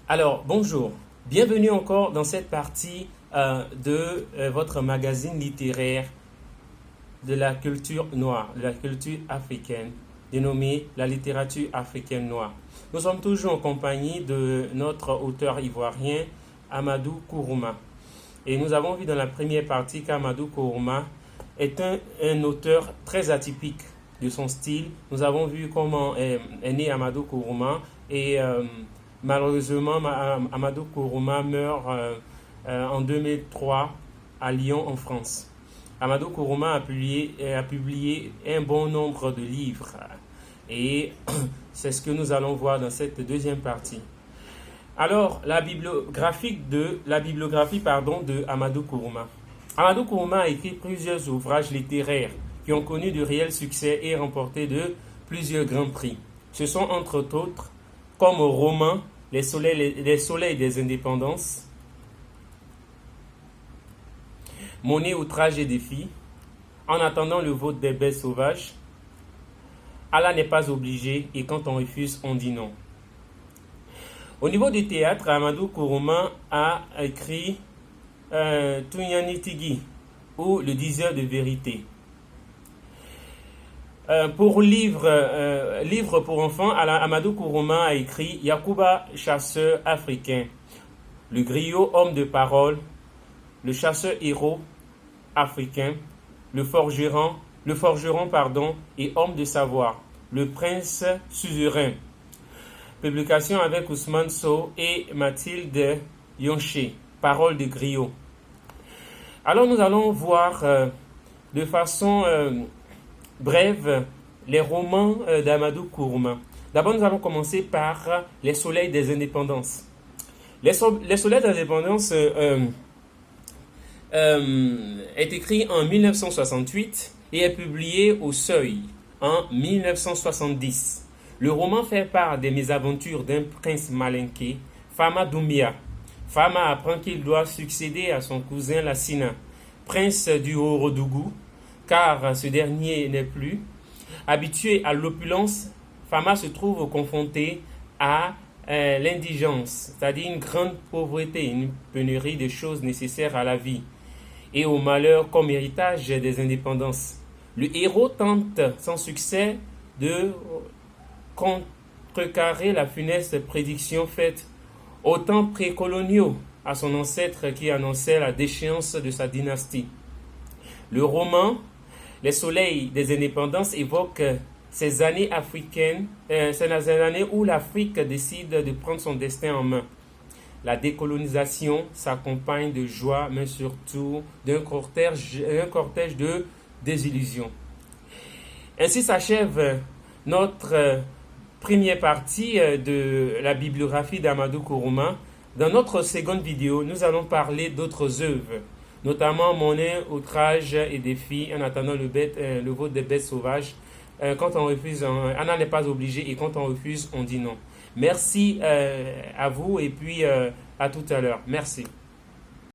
Alors, bonjour. Bienvenue encore dans cette partie de votre magazine littéraire de la culture noire, de la culture africaine, dénommée la littérature africaine noire. Nous sommes toujours en compagnie de notre auteur ivoirien, Amadou Kourouma. Et nous avons vu dans la première partie qu'Amadou Kourouma est un auteur très atypique de son style. Nous avons vu comment est né Amadou Kourouma et malheureusement Amadou Kourouma meurt en 2003 à Lyon en France. Amadou Kourouma a publié un bon nombre de livres et c'est ce que nous allons voir dans cette deuxième partie. Alors, la bibliographie de Amadou Kourouma. Amadou Kourouma a écrit plusieurs ouvrages littéraires qui ont connu de réels succès et remporté de plusieurs grands prix. Ce sont entre autres comme roman Les soleils des indépendances, Monnaie, outrage et défi, En attendant le vote des bêtes sauvages, Allah n'est pas obligé et quand on refuse, on dit non. Au niveau du théâtre, Amadou Kourouma a écrit Tunyanitigi ou Le diseur de vérité. Pour livre pour enfants, Amadou Kourouma a écrit Yacouba, chasseur africain, Le griot, homme de parole, Le chasseur héros africain, Le forgeron et homme de savoir, Le prince suzerain. Publication avec Ousmane Sow et Mathilde Yonché, Parole de griot. Alors nous allons voir de façon brève les romans d'Amadou Kourouma. D'abord nous allons commencer par Les soleils des indépendances. Les soleils des indépendances est écrit en 1968 et est publié au Seuil en 1970. Le roman fait part des mésaventures d'un prince malinqué, Fama Doumbia. Fama apprend qu'il doit succéder à son cousin Lassina, prince du Haut-Rodougou, car ce dernier n'est plus. Habitué à l'opulence, Fama se trouve confronté à l'indigence, c'est-à-dire une grande pauvreté, une pénurie de choses nécessaires à la vie, et au malheur comme héritage des indépendances. Le héros tente sans succès de contrecarrer la funeste prédiction faite aux temps précoloniaux à son ancêtre qui annonçait la déchéance de sa dynastie. Le roman Les soleils des indépendances évoque ces années africaines, ces années où l'Afrique décide de prendre son destin en main. La décolonisation s'accompagne de joie, mais surtout d'un cortège de désillusions. Ainsi s'achève notre première partie de la bibliographie d'Amadou Kourouma. Dans notre seconde vidéo, nous allons parler d'autres œuvres, notamment Monnaie, outrage et défi, En attendant le vote des bêtes sauvages. Quand on refuse, Allah n'est pas obligé et quand on refuse, on dit non. Merci à vous et puis à tout à l'heure. Merci.